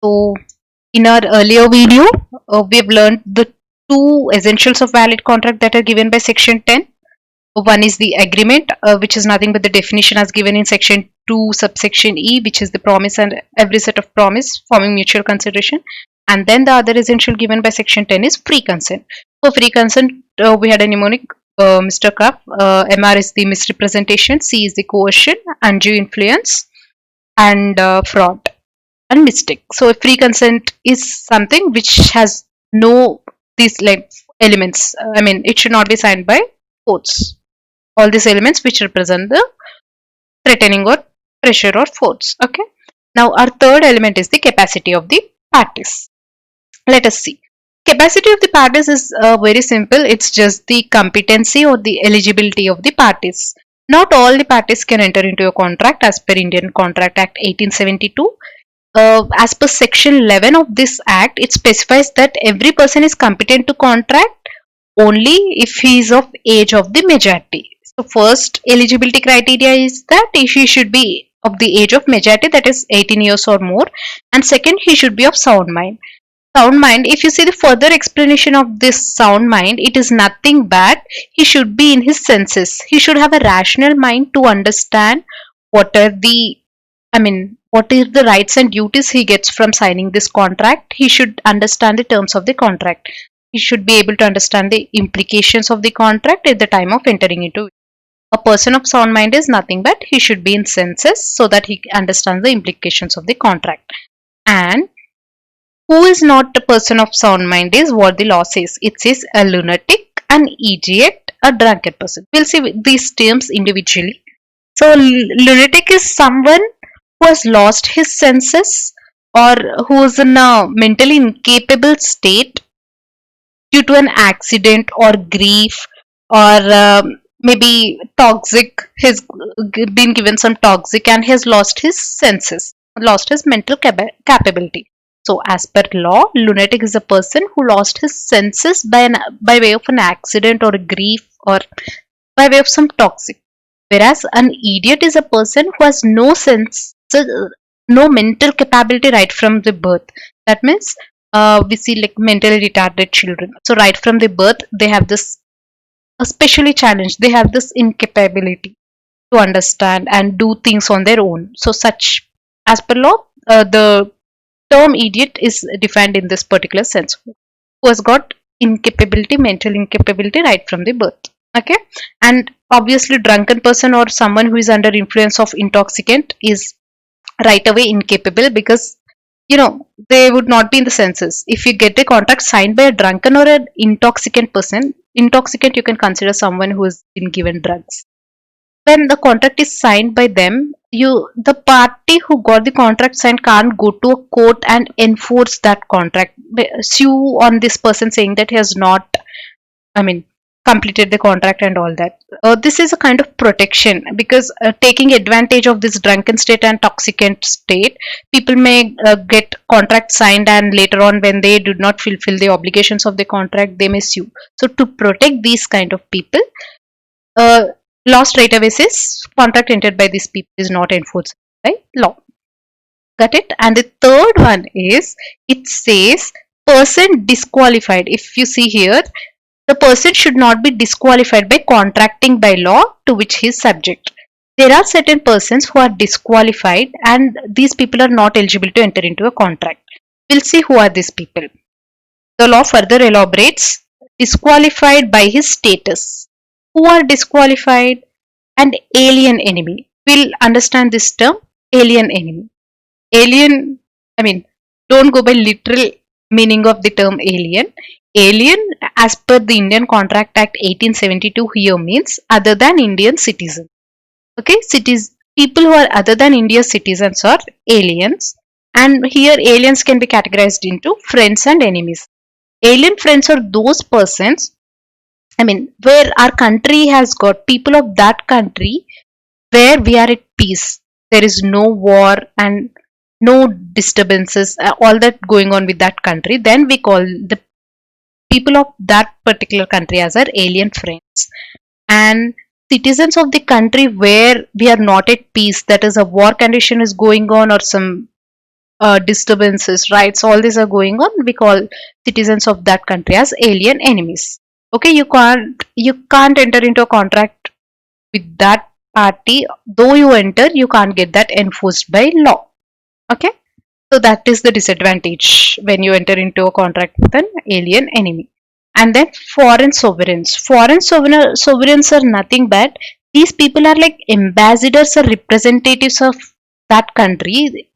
So in our earlier video, we have learned the two essentials of valid contract that are given by section 10. One is the agreement, which is nothing but the definition as given in section 2 subsection E, which is the promise and every set of promise forming mutual consideration. And then the other essential given by section 10 is free consent. For free consent, we had a mnemonic, Mr. Cup. MR is the misrepresentation, C is the coercion, undue influence, and fraud and mistake. So a free consent is something which has no these like elements. I mean, it should not be signed by force. All these elements which represent the threatening or pressure or force. Okay. Now our third element is the capacity of the parties. Let us see. Capacity of the parties is very simple. It's just the competency or the eligibility of the parties. Not all the parties can enter into a contract as per Indian Contract Act 1872. As per section 11 of this act, it specifies that every person is competent to contract only if he is of age of the majority. So first eligibility criteria is that he should be of the age of majority, that is 18 years or more, and second, he should be of sound mind. Sound mind, if you see the further explanation of this sound mind, it is nothing but he should be in his senses. He should have a rational mind to understand what are the, I mean, what is the rights and duties he gets from signing this contract. He should understand the terms of the contract. He should be able to understand the implications of the contract at the time of entering into it. A person of sound mind is nothing but he should be in senses so that he understands the implications of the contract. And who is not a person of sound mind is what the law says. It says a lunatic, an idiot, a drunken person. We'll see these terms individually. So lunatic is someone who has lost his senses or who is in a mentally incapable state due to an accident or grief or maybe toxic, has been given some toxic and has lost his senses, lost his mental capability. So as per law, lunatic is a person who lost his senses by way of an accident or grief or by way of some toxic. Whereas an idiot is a person who has no sense, no mental capability right from the birth. That means we see like mentally retarded children. So right from the birth, they have this especially challenged. They have this incapability to understand and do things on their own. So such, as per law, the term idiot is defined in this particular sense. Who has got incapability, mental incapability right from the birth. Okay, and obviously drunken person or someone who is under influence of intoxicant is right away incapable because they would not be in the senses. If you get a contract signed by a drunken or an intoxicant person, intoxicant you can consider someone who has been given drugs. When the contract is signed by them, the party who got the contract signed can't go to a court and enforce that contract, sue on this person saying that he has not, I mean, completed the contract and all that. This is a kind of protection because taking advantage of this drunken state and toxicant state, people may get contract signed and later on when they do not fulfill the obligations of the contract, they may sue. So to protect these kind of people, law straight away says contract entered by these people is not enforced by law. Got it? And the third one is, it says person disqualified. If you see here, the person should not be disqualified by contracting by law to which he is subject. There are certain persons who are disqualified and these people are not eligible to enter into a contract. We'll see who are these people. The law further elaborates disqualified by his status. Who are disqualified? And alien enemy. We'll understand this term, alien enemy. Alien, I mean, don't go by literal meaning of the term alien. Alien, as per the Indian Contract Act 1872 here means other than Indian citizen. Okay, people who are other than India's citizens are aliens, and here aliens can be categorized into friends and enemies. Alien friends are those persons, I mean, where our country has got people of that country where we are at peace. There is no war and no disturbances, all that going on with that country. Then we call the people of that particular country as our alien friends. And citizens of the country where we are not at peace, that is a war condition is going on or some disturbances, riots, all these are going on, we call citizens of that country as alien enemies. Okay, you can't enter into a contract with that party. Though you enter, you can't get that enforced by law. Okay, so that is the disadvantage when you enter into a contract with an alien enemy. And then foreign sovereigns. Sovereigns are nothing but these people are like ambassadors or representatives of that country.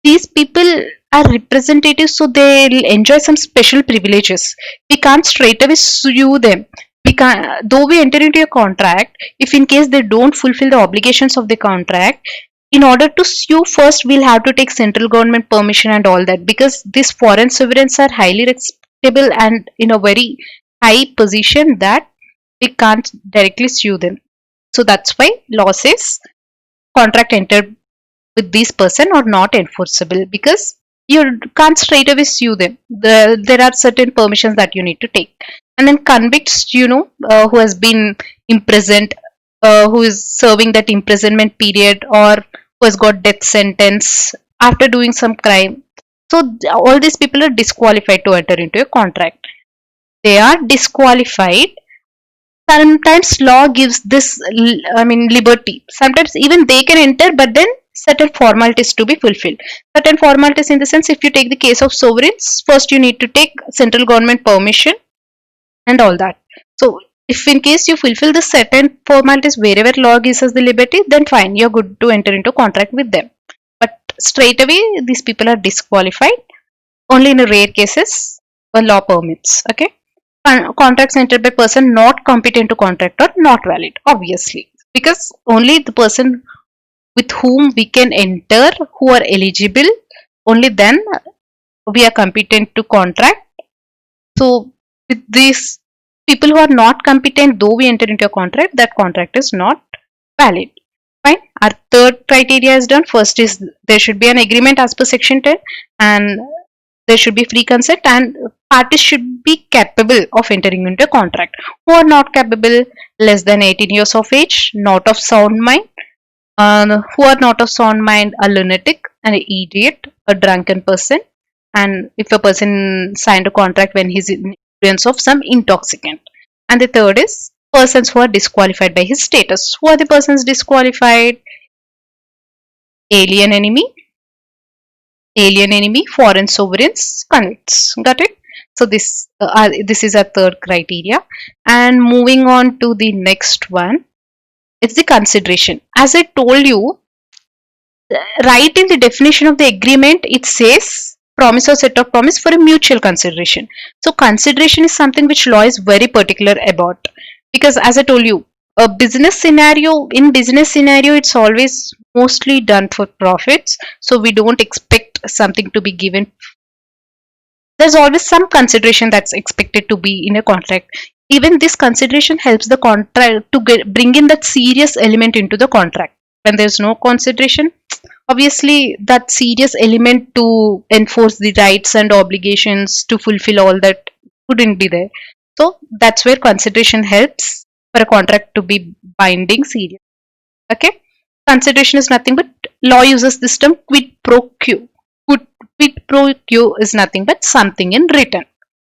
These people are representatives, so they'll enjoy some special privileges. We can't straight away sue them. We can, though we enter into a contract, if in case they don't fulfill the obligations of the contract, in order to sue, first we'll have to take central government permission and all that, because these foreign sovereigns are highly respectable and in a very high position that we can't directly sue them. So that's why law says contract entered with this person are not enforceable, because you can't straight away sue them. There are certain permissions that you need to take. And then convicts, who has been imprisoned, who is serving that imprisonment period, or who has got death sentence after doing some crime. So all these people are disqualified to enter into a contract. They are disqualified. Sometimes law gives this, liberty. Sometimes even they can enter, but then certain formalities to be fulfilled. Certain formalities in the sense, if you take the case of sovereigns, first you need to take central government permission and all that. So if in case you fulfill the certain formalities wherever law gives us the liberty, then fine, you're good to enter into contract with them. But straight away these people are disqualified. Only in rare cases law permits. Okay, contracts entered by person not competent to contract are not valid, obviously, because only the person with whom we can enter, who are eligible, only then we are competent to contract. So with these people who are not competent, though we enter into a contract, that contract is not valid. Fine. Our third criteria is done. First is there should be an agreement as per section 10, and there should be free consent, and parties should be capable of entering into a contract. Who are not capable? Less than 18 years of age, not of sound mind. Who are not of sound mind? A lunatic, an idiot, a drunken person, and if a person signed a contract when he's in influence of some intoxicant. And the third is persons who are disqualified by his status. Who are the persons disqualified? Alien enemy, foreign sovereigns, convicts. Got it? So this is our third criteria. And moving on to the next one, it's the consideration. As I told you, right in the definition of the agreement, it says promise or set of promise for a mutual consideration. So consideration is something which law is very particular about, because as I told you, in business scenario, it's always mostly done for profits. So we don't expect something to be given. There's always some consideration that's expected to be in a contract. Even this consideration helps the contract to bring in that serious element into the contract. When there's no consideration, obviously that serious element to enforce the rights and obligations to fulfill all that wouldn't be there. So that's where consideration helps for a contract to be binding serious. Okay, consideration is nothing but law uses this term quid pro quo. Quid pro quo is nothing but something in return.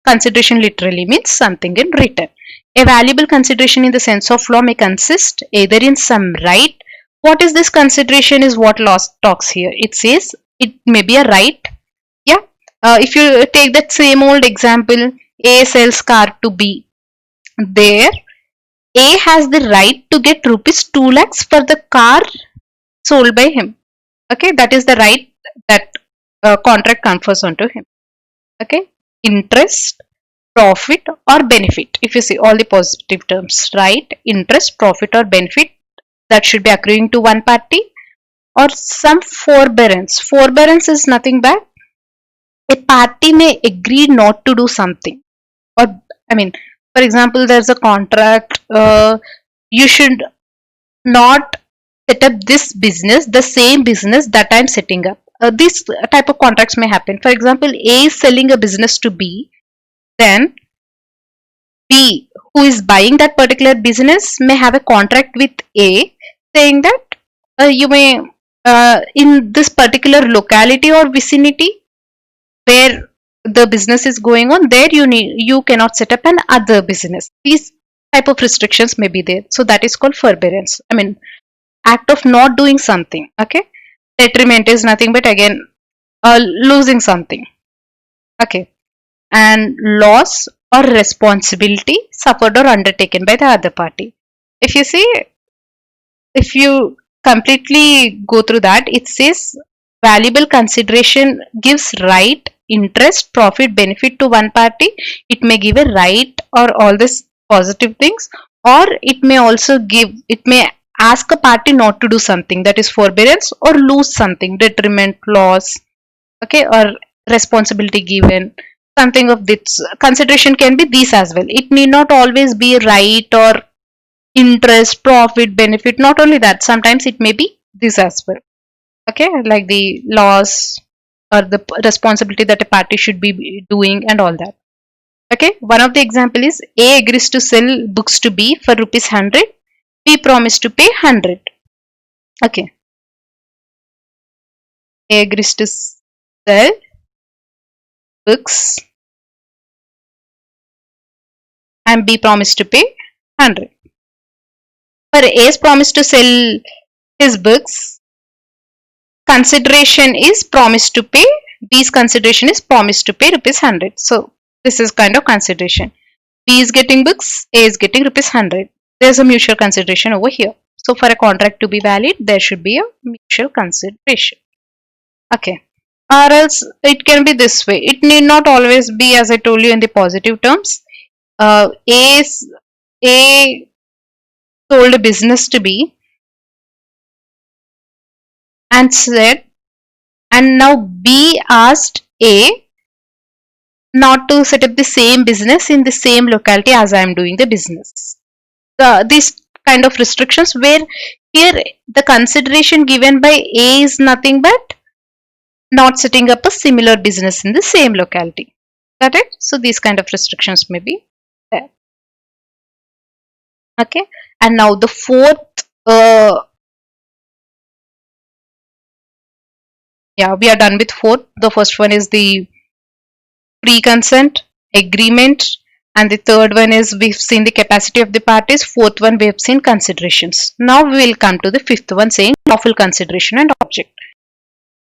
Consideration literally means something in return. A valuable consideration in the sense of law may consist either in some right. What is this consideration is what law talks here. It says it may be a right. Yeah. If you take that same old example, A sells car to B. There, A has the right to get rupees 2 lakhs for the car sold by him. Okay, that is the right that contract confers onto him. Okay, interest, profit or benefit. If you see all the positive terms, right? Interest, profit or benefit that should be accruing to one party, or some forbearance. Forbearance is nothing but a party may agree not to do something. Or, for example, there's a contract, you should not set up this business, the same business that I'm setting up. This type of contracts may happen. For example, A is selling a business to B, then B, who is buying that particular business, may have a contract with A saying that you may in this particular locality or vicinity where the business is going on, there you cannot set up an other business. These type of restrictions may be there. So that is called forbearance. I mean, act of not doing something. Okay, detriment is nothing but again losing something. Okay, and loss or responsibility suffered or undertaken by the other party. If you see, if you completely go through that, it says valuable consideration gives right, interest, profit, benefit to one party. It may give a right or all these positive things, or it may also give, it may ask a party not to do something, that is forbearance, or lose something, detriment, loss, okay, or responsibility given. Something of this consideration can be these as well. It need not always be right or interest, profit, benefit. Not only that, sometimes it may be this as well. Okay, like the loss or the responsibility that a party should be doing and all that. Okay, one of the example is A agrees to sell books to B for rupees 100. B promised to pay 100. Okay, A agrees to sell books and B promised to pay 100. For A's promise to sell his books, consideration is promised to pay, B's consideration is promised to pay rupees 100. So this is kind of consideration. B is getting books, A is getting rupees 100. There's a mutual consideration over here. So for a contract to be valid, there should be a mutual consideration. Okay. Or else it can be this way. It need not always be, as I told you, in the positive terms. A sold a business to B and said, and now B asked A not to set up the same business in the same locality as I am doing the business. These kind of restrictions where here the consideration given by A is nothing but not setting up a similar business in the same locality. Got it? So these kind of restrictions may be there. Okay. And now the fourth, yeah, we are done with fourth. The first one is the pre-consent, agreement, and the third one is we've seen the capacity of the parties. Fourth one we have seen considerations. Now we will come to the fifth one saying lawful consideration and object.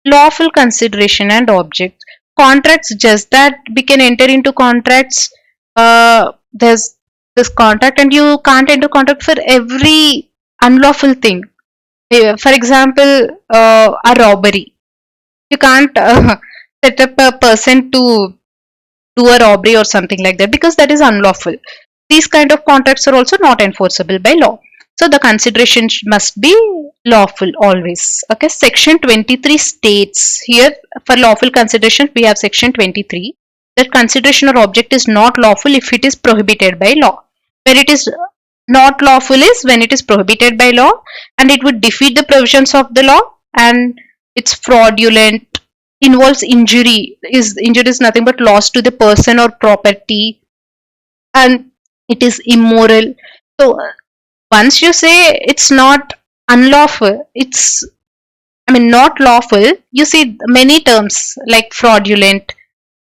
Lawful consideration and object. Contracts, just that we can enter into contracts. There's this contract and you can't enter contract for every unlawful thing. For example, a robbery. You can't set up a person to do a robbery or something like that because that is unlawful. These kind of contracts are also not enforceable by law. So the consideration must be lawful always. Okay, section 23 states here for lawful consideration we have section 23 that consideration or object is not lawful if it is prohibited by law. Where it is not lawful is when it is prohibited by law and it would defeat the provisions of the law and it's fraudulent, involves injury. Injury is nothing but loss to the person or property and it is immoral. So once you say it's not unlawful, it's, I mean, not lawful, you see many terms like fraudulent,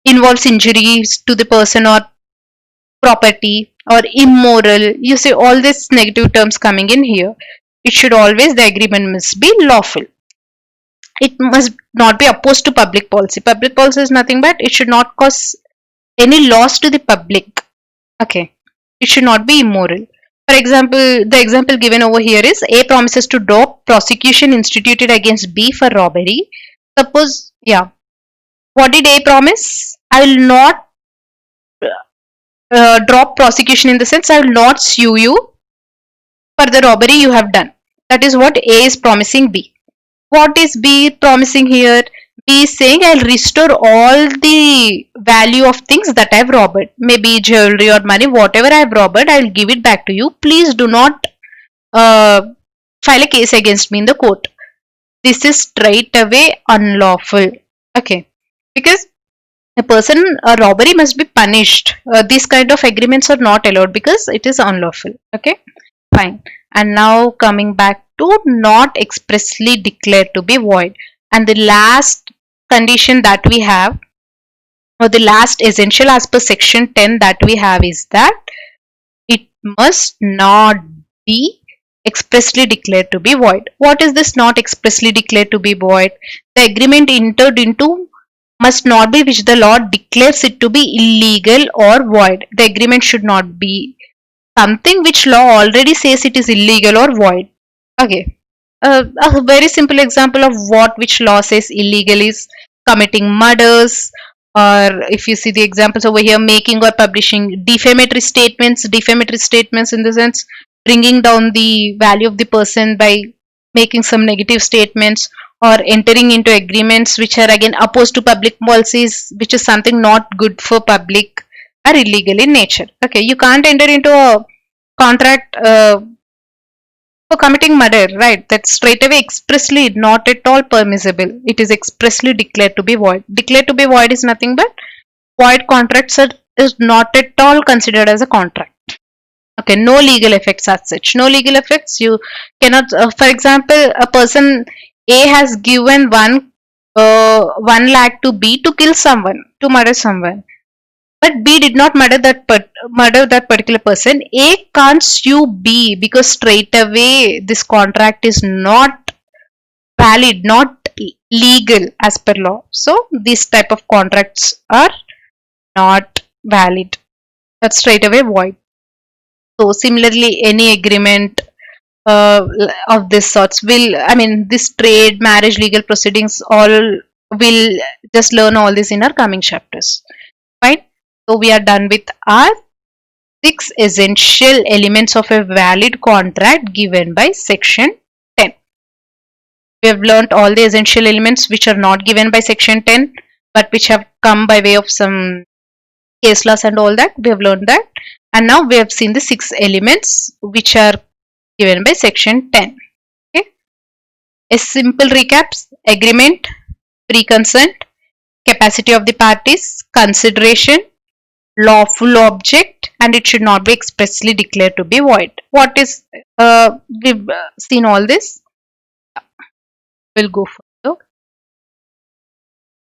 involves injuries to the person or property, or immoral. You see all these negative terms coming in here. It should always, the agreement must be lawful. It must not be opposed to public policy. Public policy is nothing but it should not cause any loss to the public. Okay. It should not be immoral. For example, the example given over here is A promises to drop prosecution instituted against B for robbery. Suppose, yeah, what did A promise? I will not drop prosecution in the sense I will not sue you for the robbery you have done. That is what A is promising B. What is B promising here? B is saying I'll restore all the value of things that I've robbed. Maybe jewelry or money, whatever I've robbed, I'll give it back to you. Please do not file a case against me in the court. This is straight away unlawful. Okay. Because a robbery must be punished. These kind of agreements are not allowed because it is unlawful. Okay. Fine. And now coming back 2 not expressly declared to be void. And the last condition that we have, or the last essential as per section 10 that we have, is that it must not be expressly declared to be void. What is this not expressly declared to be void? The agreement entered into must not be which the law declares it to be illegal or void. The agreement should not be something which law already says it is illegal or void. Okay. A very simple example of what which law says illegal is committing murders, or if you see the examples over here, making or publishing defamatory statements. Defamatory statements in the sense bringing down the value of the person by making some negative statements, or entering into agreements which are again opposed to public policies, which is something not good for public, are illegal in nature. Okay, you can't enter into a contract for committing murder, right? That's straight away expressly not at all permissible. It is expressly declared to be void. Declared to be void is nothing but void contracts is not at all considered as a contract. Okay, no legal effects as such. No legal effects. You cannot, for example, a person A has given 1 lakh to B to kill someone, to murder someone. But B did not murder that particular person. A can't sue B because straight away this contract is not valid, not legal as per law. So these type of contracts are not valid. That's straight away void. So similarly, any agreement of this sorts will, I mean, this trade, marriage, legal proceedings, all will just learn all this in our coming chapters. Right? So we are done with our 6 essential elements of a valid contract given by section 10. We have learnt all the essential elements which are not given by section 10 but which have come by way of some case laws and all that. We have learned that, and now we have seen the 6 elements which are given by section 10. Okay. A simple recaps: agreement, pre-consent, capacity of the parties, consideration, lawful object, and it should not be expressly declared to be void. What is, we've seen all this. We'll go for